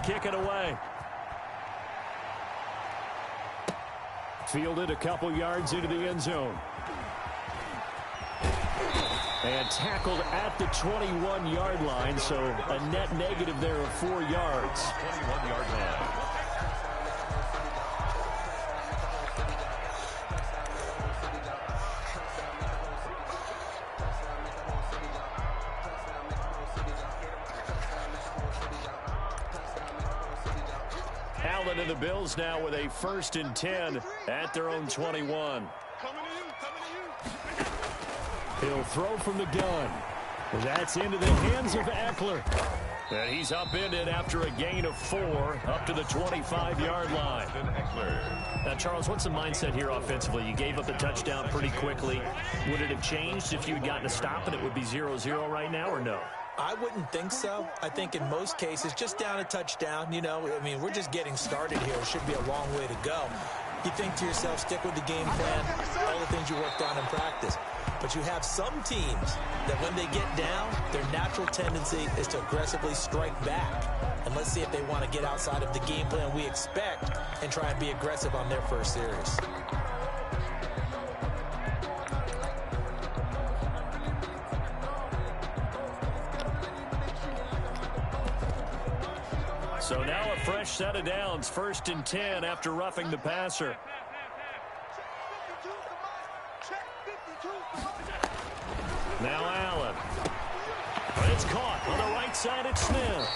kick it away. Fielded a couple yards into the end zone. And tackled at the 21-yard line, so a net negative there of 4 yards. 21-yard line. Allen and the Bills now with a 1st and 10 at their own 21. He'll throw from the gun. That's into the hands of Ekeler. And he's upended after a gain of 4 up to the 25-yard line. Now, Charles, what's the mindset here offensively? You gave up the touchdown pretty quickly. Would it have changed if you had gotten a stop and it would be 0-0 right now, or no? I wouldn't think so. I think in most cases, just down a touchdown, you know, I mean, we're just getting started here. It should be a long way to go. You think to yourself, stick with the game plan, all the things you worked on in practice. But you have some teams that when they get down, their natural tendency is to aggressively strike back. And let's see if they want to get outside of the game plan we expect and try and be aggressive on their first series. So now a fresh set of downs, 1st and 10 after roughing the passer. Now Allen. It's caught on the right side at Smith.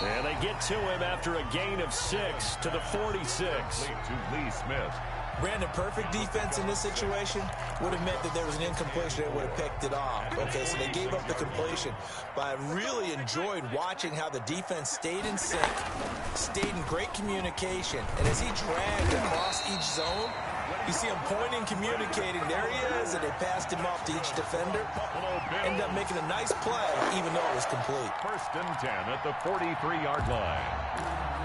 And they get to him after a gain of 6 to the 46. To Lee Smith. Brandon, perfect defense in this situation would have meant that there was an incompletion that would have picked it off. Okay, so they gave up the completion. But I really enjoyed watching how the defense stayed in sync, stayed in great communication. And as he dragged across each zone, you see him pointing, communicating. There he is, and they passed him off to each defender. Ended up making a nice play, even though it was complete. 1st and 10 at the 43-yard line.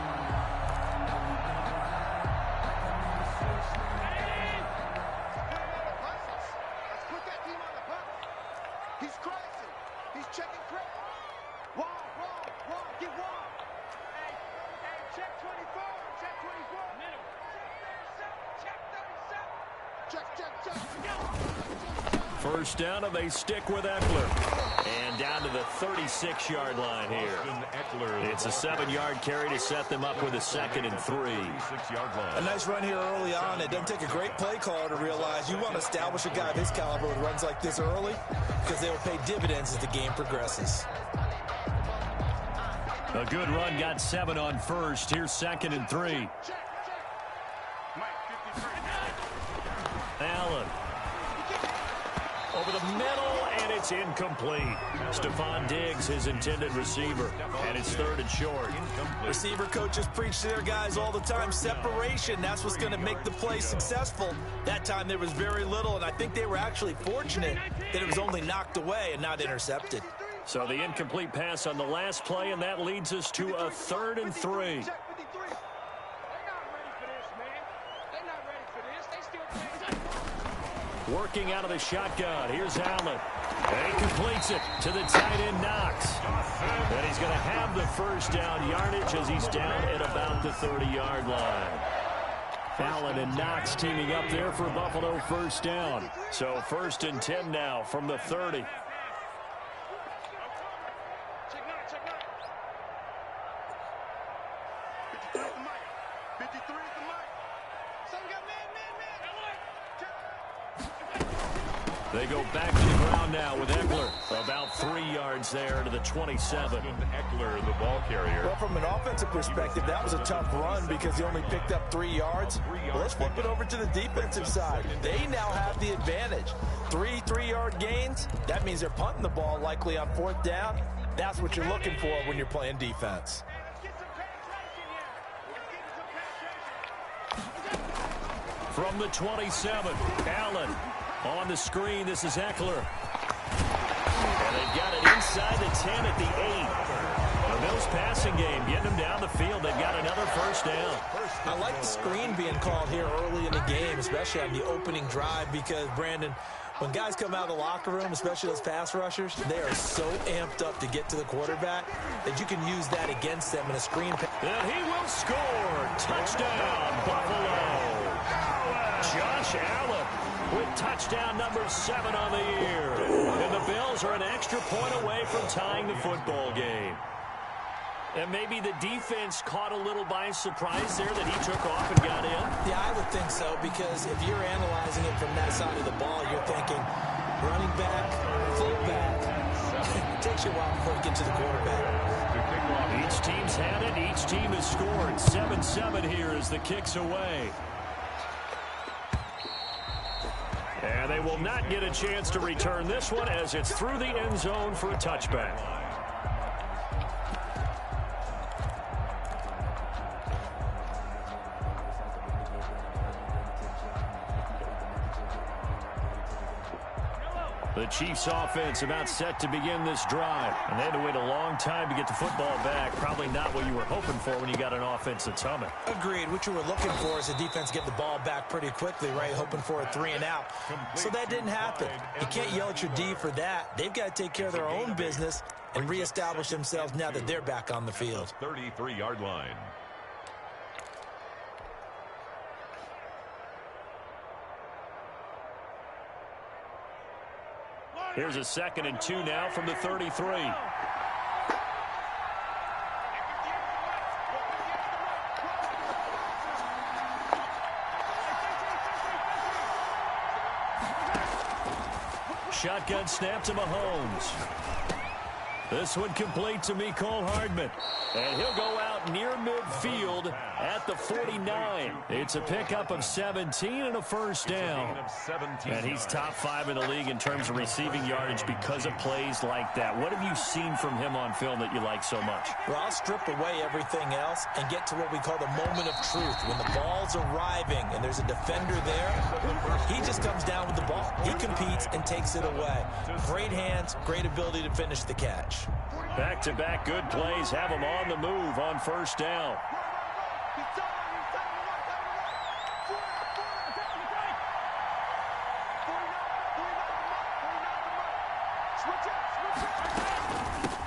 First down, and they stick with Ekeler. And down to the 36-yard line here. It's a 7-yard carry to set them up with a 2nd and 3. A nice run here early on. It doesn't take a great play caller to realize you want to establish a guy of his caliber with runs like this early because they will pay dividends as the game progresses. A good run, got 7 on first. Here's 2nd and 3. Allen. Over the middle, and it's incomplete. Stephon Diggs, his intended receiver, and it's 3rd and short. Receiver coaches preach to their guys all the time. Separation, that's what's going to make the play successful. That time there was very little, and I think they were actually fortunate that it was only knocked away and not intercepted. So the incomplete pass on the last play, and that leads us to a 3rd and 3. Working out of the shotgun. Here's Allen. And he completes it to the tight end, Knox. And he's going to have the 1st down yardage as he's down at about the 30-yard line. Allen and Knox teaming up there for Buffalo 1st down. So 1st and 10 now from the 30. They go back to the ground now with Ekeler. About 3 yards there to the 27. Ekeler, the ball carrier. Well, from an offensive perspective, that was a tough run because he only picked up 3 yards. Well, let's flip it over to the defensive side. They now have the advantage. 3 3-yard gains. That means they're punting the ball likely on 4th down. That's what you're looking for when you're playing defense. From the 27, Allen. On the screen, this is Ekeler. And they've got it inside the 10 at the 8. The Bills passing game, getting them down the field. They've got another 1st first down. I like the screen being called here early in the game, especially on the opening drive, because, Brandon, when guys come out of the locker room, especially those pass rushers, they are so amped up to get to the quarterback that you can use that against them in a screen pass. And he will score. Touchdown, Buffalo. Josh Allen with touchdown number 7 on the year. And the Bills are an extra point away from tying the football game. And maybe the defense caught a little by surprise there that he took off and got in. Yeah, I would think so, because if you're analyzing it from that side of the ball, you're thinking running back, fullback. It takes you a while before you get to the quarterback. Each team's had it. Each team has scored. 7-7 here as the kick's away. And they will not get a chance to return this one as it's through the end zone for a touchback. The Chiefs offense about set to begin this drive. And they had to wait a long time to get the football back. Probably not what you were hoping for when you got an offense that's humming. Agreed. What you were looking for is the defense get the ball back pretty quickly, right? Hoping for a 3-and-out. So that didn't happen. You can't yell at your D for that. They've got to take care of their own business and reestablish themselves now that they're back on the field. 33-yard line. Here's a 2nd and 2 now from the 33. Shotgun snap to Mahomes. This one complete to Mecole Hardman. And he'll go out near midfield at the 49. It's a pickup of 17 and a first down. And he's top 5 in the league in terms of receiving yardage because of plays like that. What have you seen from him on film that you like so much? Well, I'll strip away everything else and get to what we call the moment of truth. When the ball's arriving and there's a defender there, he just comes down with the ball. He competes and takes it away. Great hands, great ability to finish the catch. Back-to-back good plays have him on the move on first down.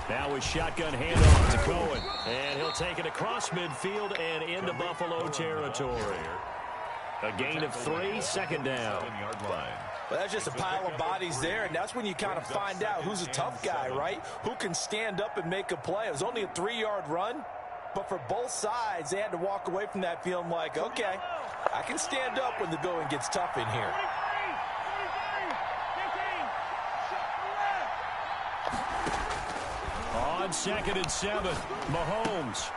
Now with shotgun handoff to Cohen. And he'll take it across midfield and into Buffalo territory. A gain of 3, 2nd down. Well, that's just a pile of bodies there, and that's when you kind of find out who's a tough guy, right? Who can stand up and make a play. It was only a 3-yard run, but for both sides, they had to walk away from that feeling like, okay, I can stand up when the going gets tough in here. On 2nd and 7, Mahomes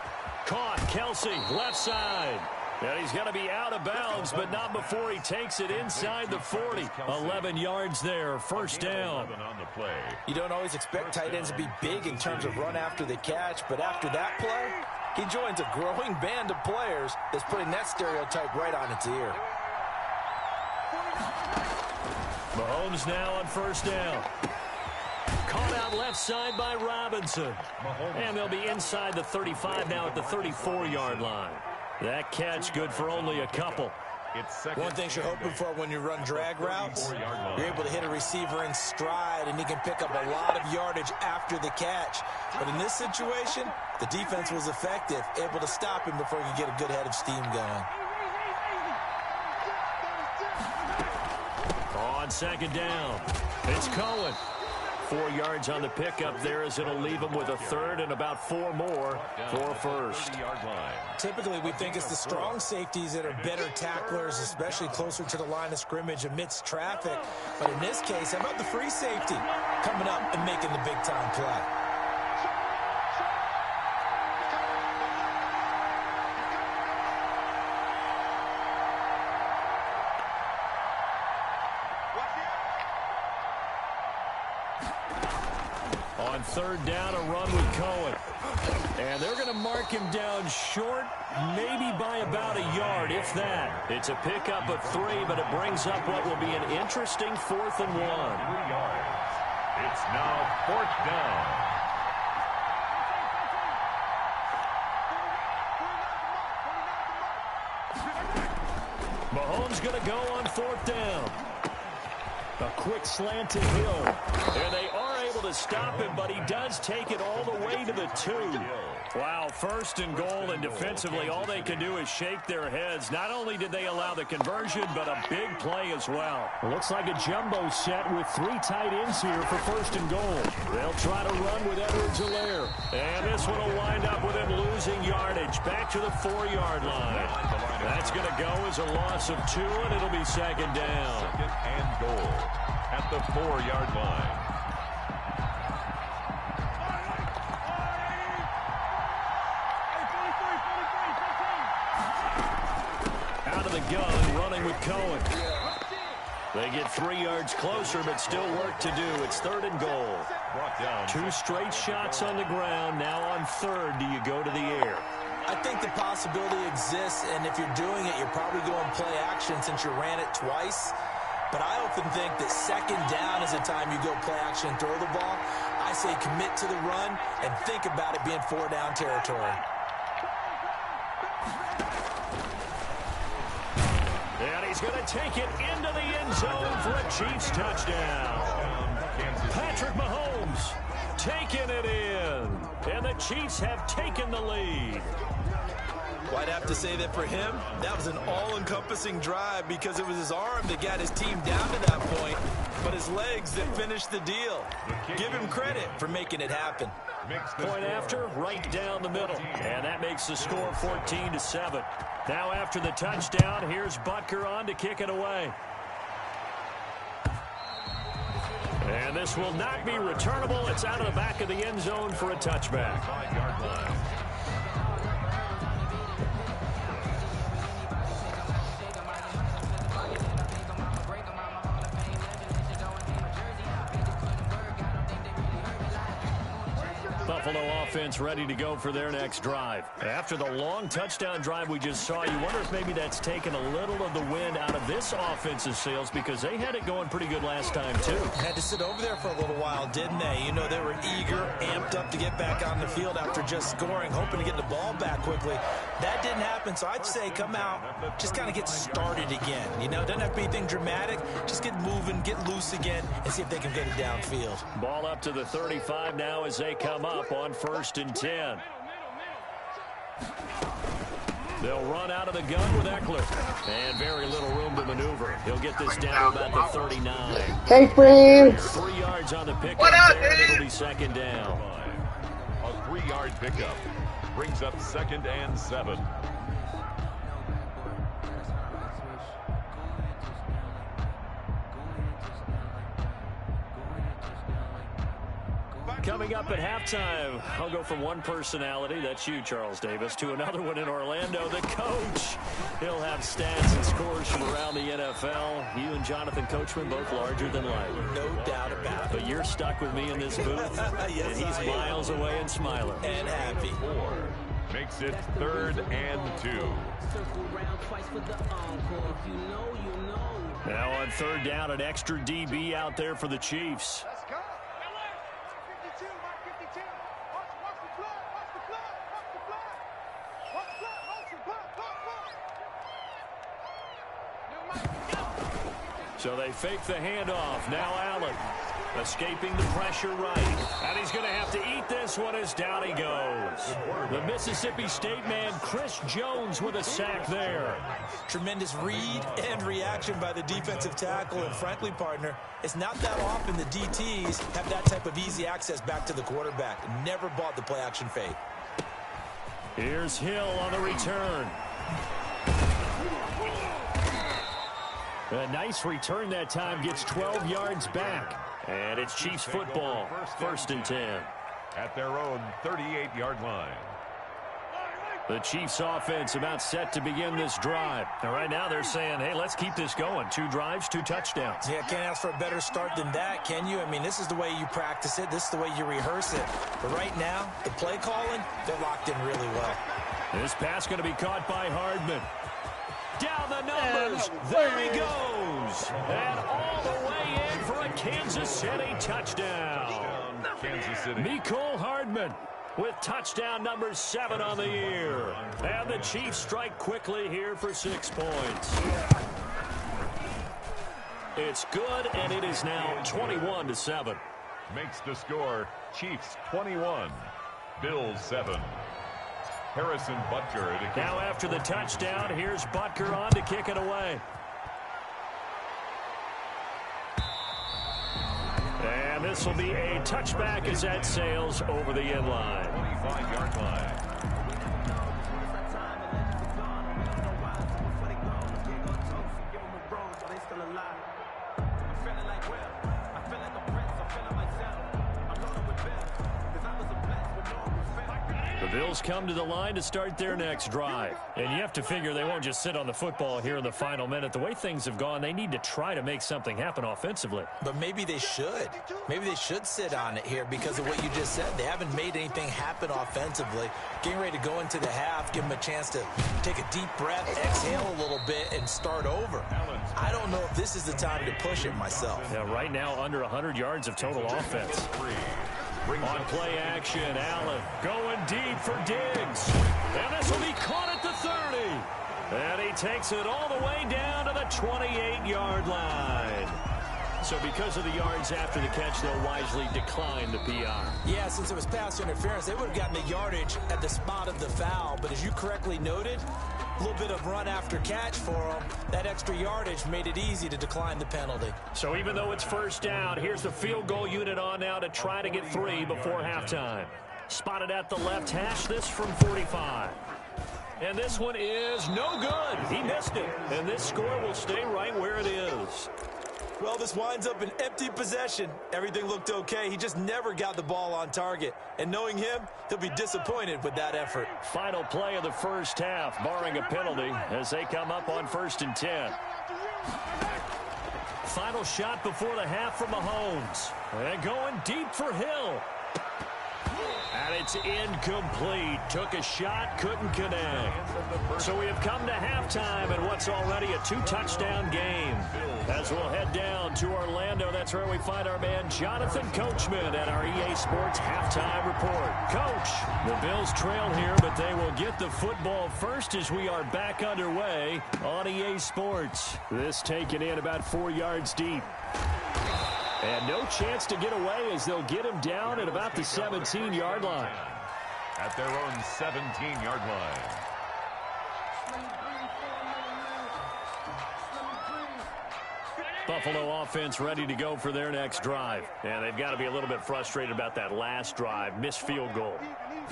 caught. Kelsey, left side. And he's going to be out of bounds, but not before he takes it inside the 40. 11 yards there, first down. You don't always expect tight ends to be big in terms of run after the catch, but after that play, he joins a growing band of players that's putting that stereotype right on its ear. Mahomes now on first down. Caught out left side by Robinson. And they'll be inside the 35 now at the 34-yard line. That catch good for only a couple. One thing you're hoping for when you run drag routes, you're able to hit a receiver in stride, and he can pick up a lot of yardage after the catch. But in this situation, the defense was effective, able to stop him before he could get a good head of steam going. On 2nd down, it's Cohen. 4 yards on the pickup there as it'll leave him with a 3rd and about 4 more for a first. Typically, we think it's the strong safeties that are better tacklers, especially closer to the line of scrimmage amidst traffic. But in this case, how about the free safety coming up and making the big-time play? On 3rd down, a run with Cohen. And they're going to mark him down short, maybe by about a yard, if that. It's a pickup of 3, but it brings up what will be an interesting 4th and 1. 3 yards. It's now 4th down. Mahomes going to go on 4th down. A quick slant to Hill. And they are able to stop him, but he does take it all the way to the 2. Wow, 1st and goal, and defensively all they can do is shake their heads. Not only did they allow the conversion, but a big play as well. Looks like a jumbo set with 3 tight ends here for 1st and goal. They'll try to run with Edwards-Helaire. And this one will wind up with him losing yardage back to the 4-yard line. That's going to go as a loss of 2, and it'll be 2nd down. 2nd and goal at the 4-yard line. Out of the gun, running with Cohen. They get 3 yards closer, but still work to do. It's 3rd and goal. Brought down. 2 straight shots on the ground. Now on 3rd, do you go to the air? I think the possibility exists, and if you're doing it, you're probably going play action since you ran it twice. But I often think that 2nd down is the time you go play action and throw the ball. I say commit to the run and think about it being 4-down territory. And he's going to take it into the end zone for a Chiefs touchdown. Patrick Mahomes taking it in. And the Chiefs have taken the lead. Well, I'd have to say that for him, that was an all-encompassing drive because it was his arm that got his team down to that point, but his legs that finished the deal. Give him credit for making it happen. Point after, right down the middle. And that makes the score 14-7. Now after the touchdown, here's Butker on to kick it away. And this will not be returnable. It's out of the back of the end zone for a touchback. 5-yard line. Buffalo offense ready to go for their next drive. After the long touchdown drive we just saw, you wonder if maybe that's taken a little of the wind out of this offensive sails because they had it going pretty good last time, too. Had to sit over there for a little while, didn't they? You know, they were eager, amped up to get back on the field after just scoring, hoping to get the ball back quickly. That didn't happen, so I'd say come out, just kind of get started again. You know, doesn't have to be anything dramatic. Just get moving, get loose again, and see if they can get it downfield. Ball up to the 35 now as they come up on 1st and 10. They'll run out of the gun with Eckler. And very little room to maneuver. He'll get this down to about the 39. Hey, friends. 3 yards on the pickup there, and it'll be 2nd down. A 3-yard pickup brings up 2nd and 7. Coming up at halftime, I'll go from one personality, that's you, Charles Davis, to another one in Orlando, the coach. He'll have stats and scores from around the NFL. You and Jonathan Coachman, both larger than life. No doubt about it. But you're stuck with me in this booth, yes, and he's miles away and smiling. And happy. 4 makes it 3rd and 2. Now on 3rd down, an extra DB out there for the Chiefs. So they fake the handoff. Now Allen escaping the pressure right. And he's going to have to eat this one as down he goes. The Mississippi State man, Chris Jones, with a sack there. Tremendous read and reaction by the defensive tackle. And frankly, partner, it's not that often the DTs have that type of easy access back to the quarterback. Never bought the play action fake. Here's Hill on the return. A nice return that time, gets 12 yards back. And it's Chiefs football, 1st and 10. At their own 38-yard line. The Chiefs offense about set to begin this drive. And right now they're saying, hey, let's keep this going. 2 drives, 2 touchdowns. Yeah, can't ask for a better start than that, can you? I mean, this is the way you practice it. This is the way you rehearse it. But right now, the play calling, they're locked in really well. This pass going to be caught by Hardman. Down the numbers. There he goes. And all the way in for a Kansas City touchdown. Kansas City. Mecole Hardman with touchdown number 7 on the year. And the Chiefs strike quickly here for 6 points. It's good, and it is now 21-7. Makes the score Chiefs 21, Bills 7. Harrison Butker. Now after the touchdown, here's Butker on to kick it away. And this will be a touchback as that sails over the end line. 25-yard line. The Bills come to the line to start their next drive. And you have to figure they won't just sit on the football here in the final minute. The way things have gone, they need to try to make something happen offensively. But maybe they should. Maybe they should sit on it here because of what you just said. They haven't made anything happen offensively. Getting ready to go into the half, give them a chance to take a deep breath, exhale a little bit, and start over. I don't know if this is the time to push it myself. Yeah, right now under 100 yards of total offense. On play action, Allen going deep for Diggs. And this will be caught at the 30. And he takes it all the way down to the 28-yard line. So because of the yards after the catch, they'll wisely decline the PR. Yeah, since it was pass interference, they would have gotten the yardage at the spot of the foul. But as you correctly noted, a little bit of run after catch for them. That extra yardage made it easy to decline the penalty. So even though it's first down, here's the field goal unit on now to try to get 3 before halftime. Spotted at the left hash, this from 45. And this one is no good. He missed it. And this score will stay right where it is. Well, this winds up an empty possession. Everything looked okay. He just never got the ball on target. And knowing him, he'll be disappointed with that effort. Final play of the first half, barring a penalty, as they come up on 1st and 10. Final shot before the half from Mahomes. And going deep for Hill. And it's incomplete. Took a shot, couldn't connect. So we have come to halftime in what's already a 2-touchdown game. As we'll head down to Orlando, that's where we find our man Jonathan Coachman at our EA Sports Halftime Report. Coach, the Bills trail here, but they will get the football first as we are back underway on EA Sports. This taken in about 4 yards deep. And no chance to get away as they'll get him down at about the 17-yard line. At their own 17-yard line. Buffalo offense ready to go for their next drive. And they've got to be a little bit frustrated about that last drive. Missed field goal.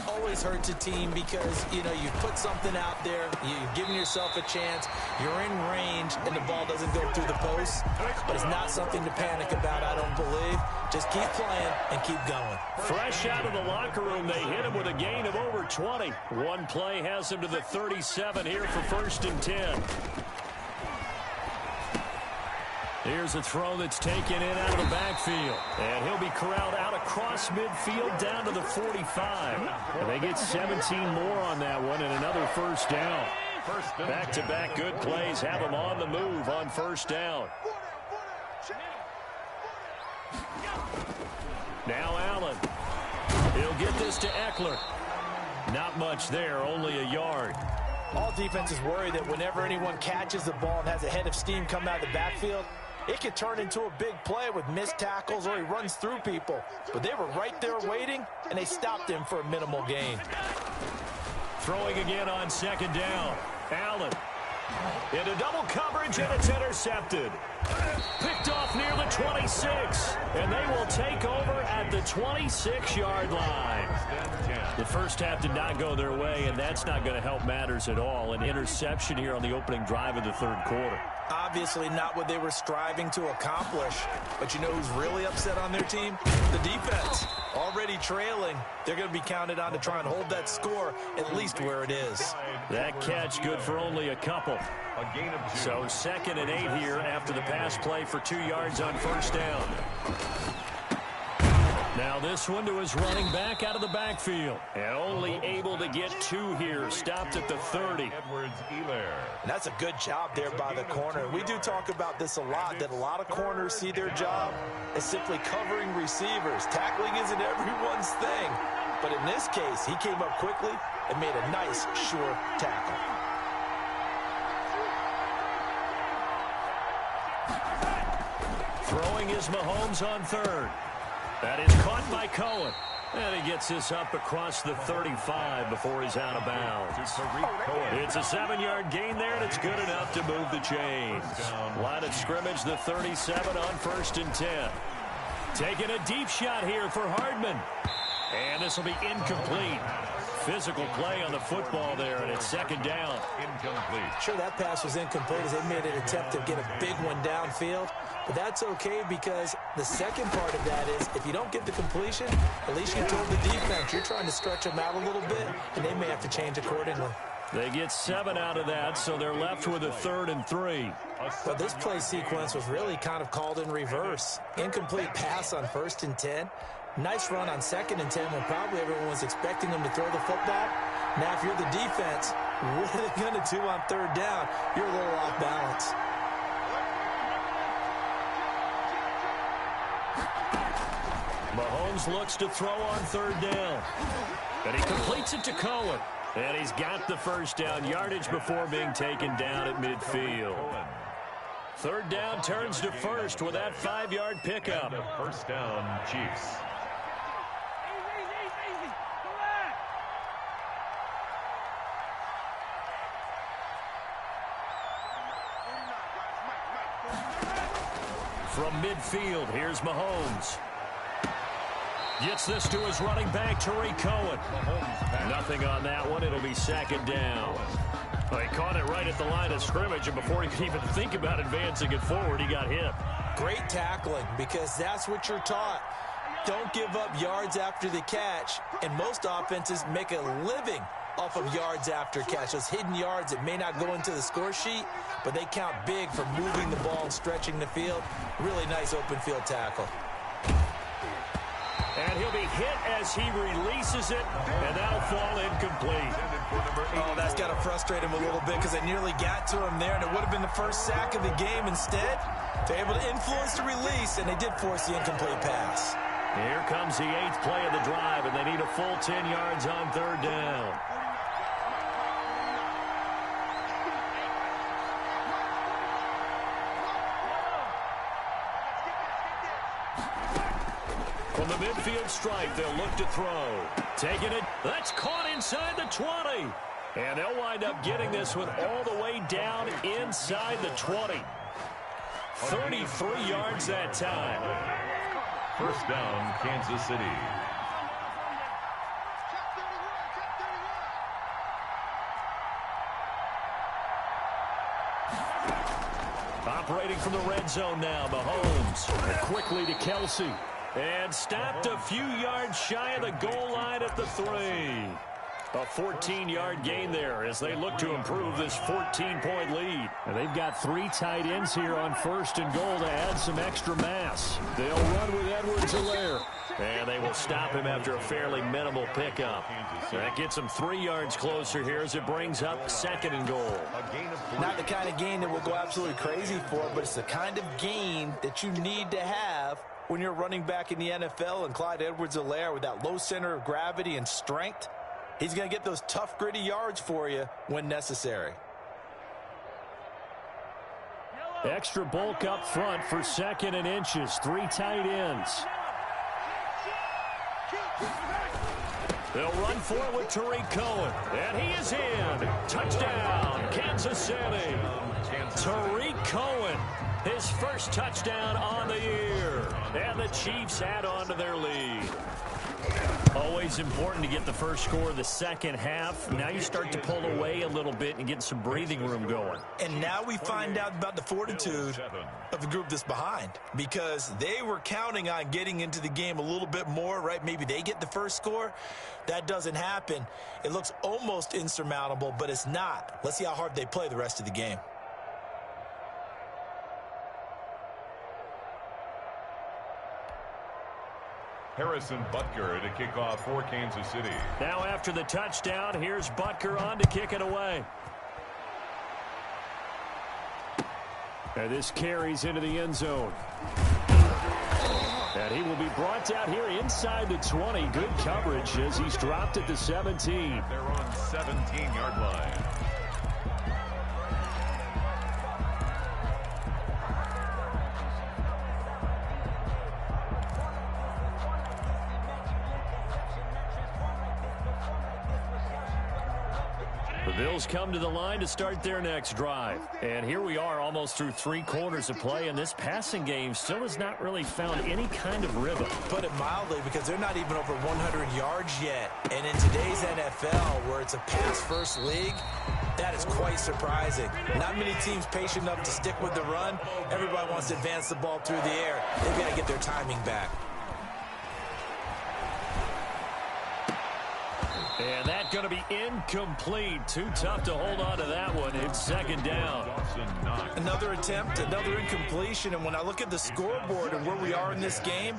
Always hurts a team because, you know, you put something out there, you've given yourself a chance, you're in range, and the ball doesn't go through the post. But it's not something to panic about, I don't believe. Just keep playing and keep going. Fresh out of the locker room, they hit him with a gain of over 20. One play has him to the 37 here for 1st and 10. Here's a throw that's taken in out of the backfield. And he'll be corralled out across midfield down to the 45. And they get 17 more on that one and another first down. Back-to-back good plays have them on the move on first down. Now Allen. He'll get this to Eckler. Not much there, only a yard. All defenses worry that whenever anyone catches the ball and has a head of steam come out of the backfield, it could turn into a big play with missed tackles or he runs through people. But they were right there waiting, and they stopped him for a minimal gain. Throwing again on 2nd down. Allen into double coverage, and it's intercepted. Picked off near the 26, and they will take over at the 26-yard line. The first half did not go their way, and that's not going to help matters at all. An interception here on the opening drive of the 3rd quarter. Obviously not what they were striving to accomplish. But you know who's really upset on their team? The defense. Already trailing. They're going to be counted on to try and hold that score at least where it is. That catch good for only a couple. A gain of 2. So 2nd and 8 here after the pass play for 2 yards on first down. Now this one to his running back out of the backfield. And only able to get 2 here. Stopped at the 30. Edwards-Helaire. And that's a good job there by the corner. We do talk about this a lot, that a lot of corners see their job as simply covering receivers. Tackling isn't everyone's thing. but in this case, he came up quickly and made a nice, sure tackle. Throwing is Mahomes on third. That is caught by Cohen. And he gets this up across the 35 before he's out of bounds. It's a 7-yard gain there, and it's good enough to move the chains. Line of scrimmage, the 37 on 1st and 10. Taking a deep shot here for Hardman. And this will be incomplete. Physical play on the football there, and it's 2nd down. Incomplete. Sure, that pass was incomplete as they made an attempt to get a big one downfield. But that's okay because the second part of that is if you don't get the completion, at least you told the defense you're trying to stretch them out a little bit, and they may have to change accordingly. They get 7 out of that, so they're left with a 3rd and 3. But this play sequence was really kind of called in reverse. Incomplete pass on 1st and 10. Nice run on 2nd and 10 when probably everyone was expecting them to throw the football. Now, if you're the defense, what are they going to do on 3rd down? You're a little off balance. Mahomes looks to throw on 3rd down. And he completes it to Cohen. And he's got the 1st down yardage before being taken down at midfield. 3rd down turns to 1st with that 5-yard pickup. 1st down, Chiefs. From midfield, here's Mahomes. Gets this to his running back, Tariq Cohen. Nothing on that one. It'll be 2nd down. Well, he caught it right at the line of scrimmage, and before he could even think about advancing it forward, he got hit. Great tackling because that's what you're taught. Don't give up yards after the catch, and most offenses make a living off of yards after catch. Those hidden yards that may not go into the score sheet, but they count big for moving the ball and stretching the field. Really nice open field tackle. And he'll be hit as he releases it, and that'll fall incomplete. Oh, that's got to frustrate him a little bit because they nearly got to him there, and it would have been the first sack of the game. Instead, they're able to influence the release, and they did force the incomplete pass. Here comes the 8th play of the drive, and they need a full 10 yards on 3rd down. From the midfield stripe, they'll look to throw. Taking it. That's caught inside the 20. And they'll wind up getting this one all the way down inside the 20. 33 yards that time. 1st down, Kansas City. Operating from the red zone now, Mahomes. And quickly to Kelsey. And stopped a few yards shy of the goal line at the 3. A 14-yard gain there as they look to improve this 14-point lead. And they've got 3 tight ends here on 1st and goal to add some extra mass. They'll run with Edwards-Helaire. And they will stop him after a fairly minimal pickup. That gets him 3 yards closer here as it brings up 2nd and goal. Not the kind of gain that we'll go absolutely crazy for, but it's the kind of gain that you need to have when you're running back in the NFL. And Clyde Edwards-Helaire, with that low center of gravity and strength, he's going to get those tough, gritty yards for you when necessary. Extra bulk up front for 2nd and inches. 3 tight ends. They'll run for it with Tariq Cohen. And he is in. Touchdown, Kansas City. Tariq Cohen, his first touchdown on the year. And the Chiefs add on to their lead. Always important to get the first score of the second half. Now you start to pull away a little bit and get some breathing room going. And now we find out about the fortitude of the group that's behind, because they were counting on getting into the game a little bit more, right? Maybe they get the first score. That doesn't happen. It looks almost insurmountable, but it's not. Let's see how hard they play the rest of the game. Harrison Butker to kick off for Kansas City. Now after the touchdown, here's Butker on to kick it away. And this carries into the end zone. And he will be brought down here inside the 20. Good coverage as he's dropped at the 17. They're on 17-yard line. The Bills come to the line to start their next drive. And here we are almost through 3 quarters of play, and this passing game still has not really found any kind of rhythm. Put it mildly, because they're not even over 100 yards yet. And in today's NFL, where it's a pass-first league, that is quite surprising. Not many teams patient enough to stick with the run. Everybody wants to advance the ball through the air. They've got to get their timing back. And that's going to be incomplete. Too tough to hold on to that one. It's second down. Another attempt, another incompletion. And when I look at the scoreboard and where we are in this game,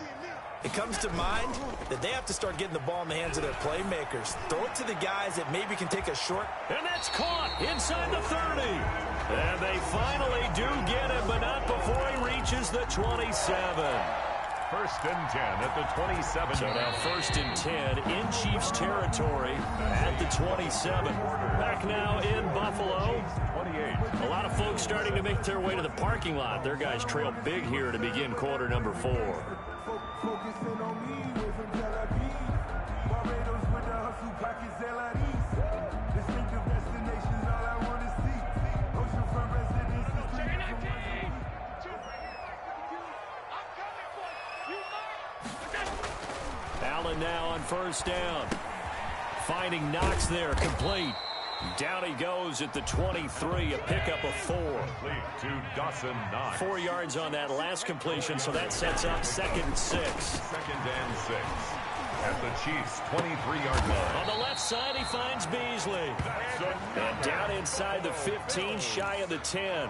it comes to mind that they have to start getting the ball in the hands of their playmakers. Throw it to the guys that maybe can take a short. And that's caught inside the 30. And they finally do get it, but not before he reaches the 27. First and 10 at the 27. So now first and 10 in Chiefs territory at the 27. Back now in Buffalo. 28. A lot of folks starting to make their way to the parking lot. Their guys trail big here to begin quarter number 4. Focusing on me, way from Tel Aviv. Barbados with the hustle pockets, LRDs. Distinctive destinations, all I want to see. Oceanfront residences. Allen now on first down. Finding Knox there, complete. Down he goes at the 23, a pickup of 4. Complete to Dawson Knox. 4 yards on that last completion, so that sets up second and 6. Second and 6 at the Chiefs' 23-yard line. On the left side, he finds Beasley. And down inside the 15, shy of the 10.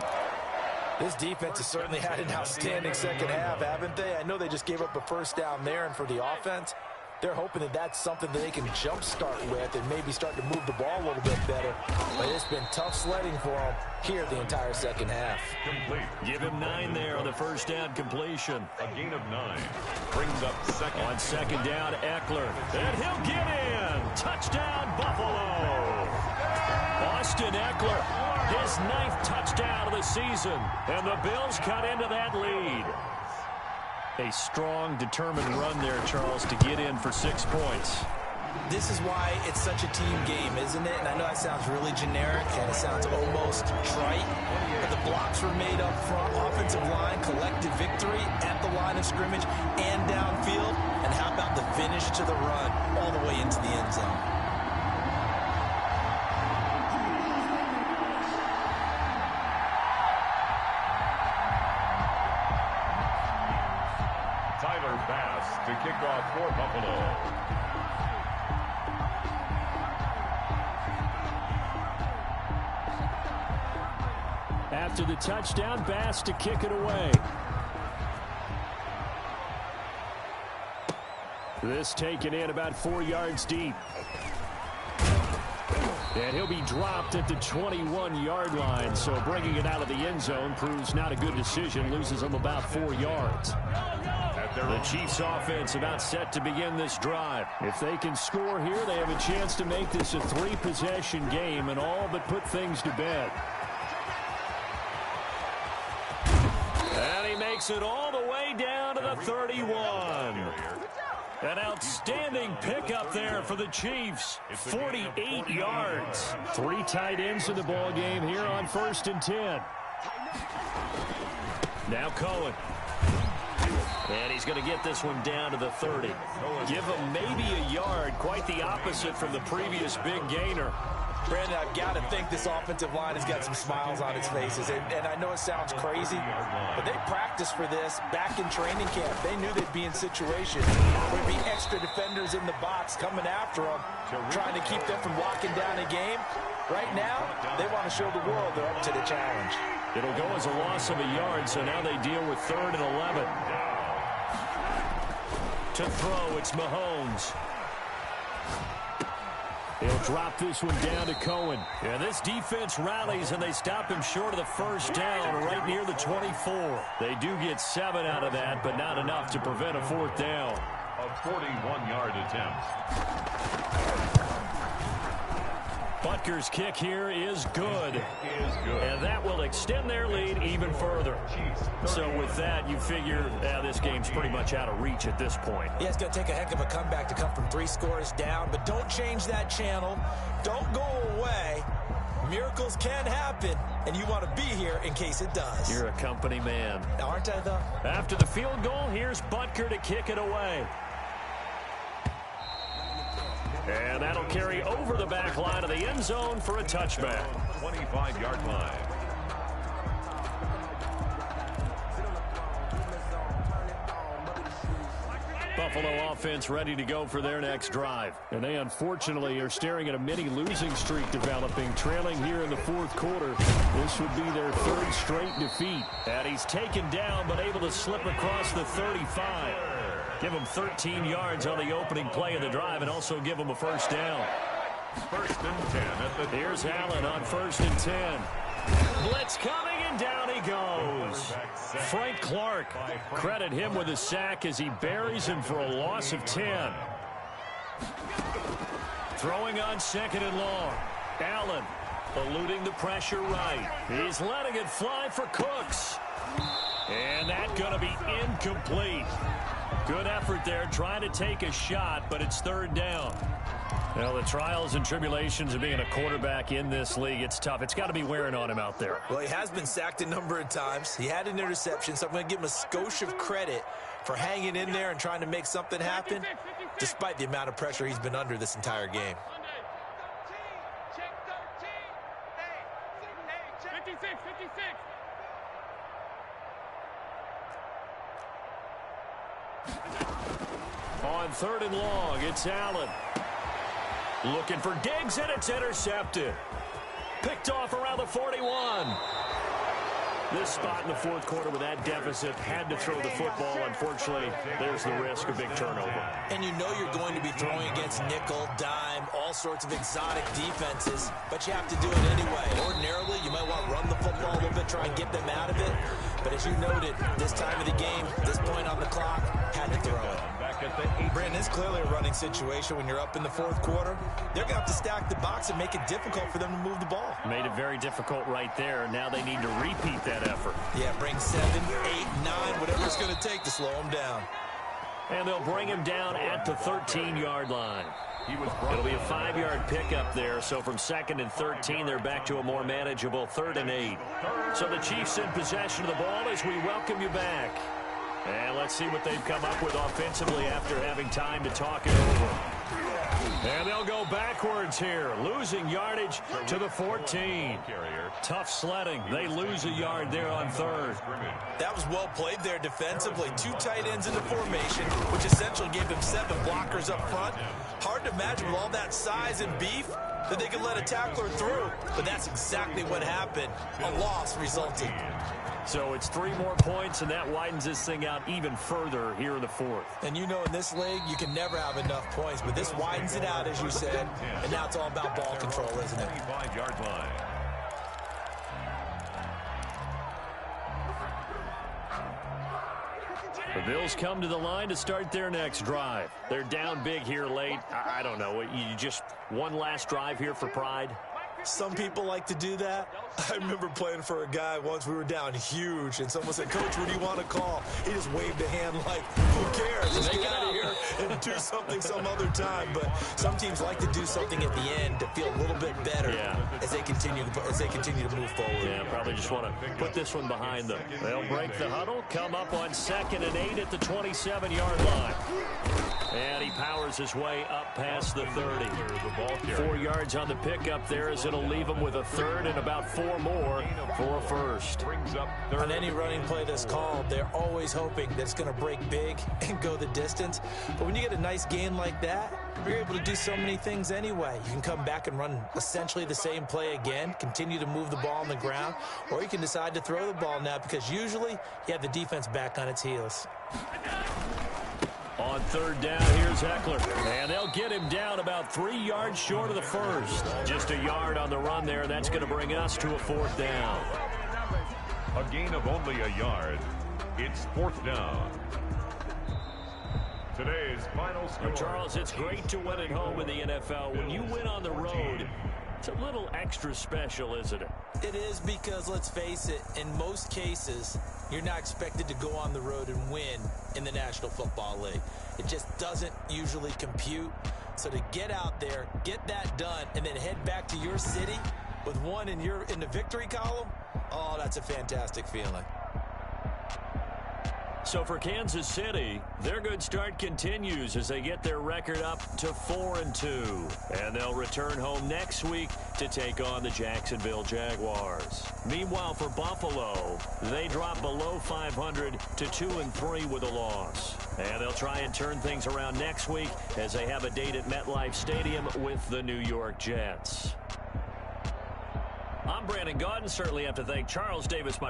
This defense has certainly had an outstanding second half, haven't they? I know they just gave up a first down there, and for the offense, they're hoping that that's something that they can jumpstart with and maybe start to move the ball a little bit better. But it's been tough sledding for them here the entire second half. Complete. Give him 9 there on the first down completion. A gain of 9. Brings up second. On second down, Eckler. And he'll get in. Touchdown, Buffalo. Austin Eckler, his 9th touchdown of the season. And the Bills cut into that lead. A strong, determined run there, Charles, to get in for 6 points. This is why it's such a team game, isn't it? And I know that sounds really generic and it sounds almost trite, but the blocks were made up front, offensive line, collective victory at the line of scrimmage and downfield. And how about the finish to the run all the way into the end zone? Tyler Bass to kick off for Buffalo. After the touchdown, Bass to kick it away. This taken in about 4 yards deep. And he'll be dropped at the 21-yard line, so bringing it out of the end zone proves not a good decision, loses him about 4 yards. The Chiefs offense about set to begin this drive. If they can score here, they have a chance to make this a 3-possession game and all but put things to bed. And he makes it all the way down to the 31. An outstanding pickup there for the Chiefs. 48 yards. 3 tight ends in the ball game here on first and 10. Now Cohen. And he's going to get this one down to the 30. Give him maybe a yard. Quite the opposite from the previous big gainer. Brandon, I've got to think this offensive line has got some smiles on its faces. And I know it sounds crazy, but they practiced for this back in training camp. They knew they'd be in situations where there'd be extra defenders in the box coming after them, trying to keep them from locking down a game. Right now, they want to show the world they're up to the challenge. It'll go as a loss of a yard, so now they deal with 3rd and 11. To throw, it's Mahomes. He'll drop this one down to Cohen. And this defense rallies, and they stop him short of the first down right near the 24. They do get 7 out of that, but not enough to prevent a 4th down. A 41-yard attempt. Butker's kick here is good. And that will extend their lead even further. So with that, you figure this game's pretty much out of reach at this point. Yeah, it's going to take a heck of a comeback to come from 3 scores down, but don't change that channel. Don't go away. Miracles can happen, and you want to be here in case it does. You're a company man. Aren't I, though? After the field goal, here's Butker to kick it away. And that'll carry over the back line of the end zone for a touchback. 25-yard line. Buffalo offense ready to go for their next drive. And they unfortunately are staring at a mini losing streak developing, trailing here in the 4th quarter. This would be their 3rd straight defeat. And he's taken down but able to slip across the 35. Give him 13 yards on the opening play of the drive and also give him a first down. 1st and 10. Here's Allen on 1st and 10. Blitz coming, and down he goes. Frank Clark, credit him with a sack as he buries him for a loss of 10. Throwing on 2nd and long. Allen eluding the pressure right. He's letting it fly for Cooks. And that's going to be incomplete. Good effort there, trying to take a shot, but it's 3rd down. Well, the trials and tribulations of being a quarterback in this league, it's tough. It's got to be wearing on him out there. Well, he has been sacked a number of times. He had an interception, so I'm going to give him a skosh of credit for hanging in there and trying to make something happen, despite the amount of pressure he's been under this entire game. On 3rd and long, it's Allen. Looking for Diggs, and it's intercepted. Picked off around the 41. This spot in the 4th quarter with that deficit, had to throw the football. Unfortunately, there's the risk of big turnover. And you know you're going to be throwing against nickel, dime, all sorts of exotic defenses, but you have to do it anyway. Ordinarily, you might want to run the football a little bit, try and get them out of it. But as you noted, this time of the game, this point on the clock, had to throw it. Brandon, it's clearly a running situation when you're up in the 4th quarter. They're going to have to stack the box and make it difficult for them to move the ball. Made it very difficult right there. Now they need to repeat that effort. Yeah, bring 7, 8, 9, whatever it's going to take to slow them down. And they'll bring him down at the 13-yard line. It'll be a 5-yard pickup there, so from 2nd and 13, they're back to a more manageable 3rd and 8. So the Chiefs in possession of the ball as we welcome you back. And let's see what they've come up with offensively after having time to talk it over. And they'll go backwards here, losing yardage to the 14. Tough sledding. They lose a yard there on 3rd. That was well played there defensively. 2 tight ends in the formation, which essentially gave them 7 blockers up front. Hard to imagine with all that size and beef that they could let a tackler through. But that's exactly what happened. A loss resulted. So it's 3 more points, and that widens this thing out even further here in the 4th. And you know in this league, you can never have enough points, but this widens it out, as you said, and now it's all about ball control, isn't it? 25-yard line. The Bills come to the line to start their next drive. They're down big here late. I don't know. You just one last drive here for pride? Some people like to do that. I remember playing for a guy once. We were down huge, and someone said, "Coach, what do you want to call?" He just waved a hand like, "Who cares? Just get out of here and do something some other time." But some teams like to do something at the end to feel a little bit better as they continue to move forward. Yeah, probably just want to put this one behind them. They'll break the huddle, come up on 2nd and 8 at the 27-yard line. And he powers his way up past the 30. 4 yards on the pickup there as it'll leave him with a 3rd and about 4 more for a first. On any running play that's called, they're always hoping that it's going to break big and go the distance. But when you get a nice gain like that, you're able to do so many things anyway. You can come back and run essentially the same play again, continue to move the ball on the ground, or you can decide to throw the ball now because usually you have the defense back on its heels. On third down, here's Eckler. And they'll get him down about 3 yards short of the first. Just a yard on the run there. That's going to bring us to a fourth down. A gain of only a yard. It's fourth down. Today's final score. Charles, it's great to win at home in the NFL. When you win on the road, it's a little extra special, isn't it? It is, because let's face it, in most cases, you're not expected to go on the road and win in the National Football League. It just doesn't usually compute. So to get out there, get that done, and then head back to your city with one in the victory column, oh, that's a fantastic feeling. So for Kansas City, their good start continues as they get their record up to 4-2. And they'll return home next week to take on the Jacksonville Jaguars. Meanwhile, for Buffalo, they drop below 500 to 2-3 with a loss. And they'll try and turn things around next week as they have a date at MetLife Stadium with the New York Jets. I'm Brandon Gaudin. Certainly have to thank Charles Davis, my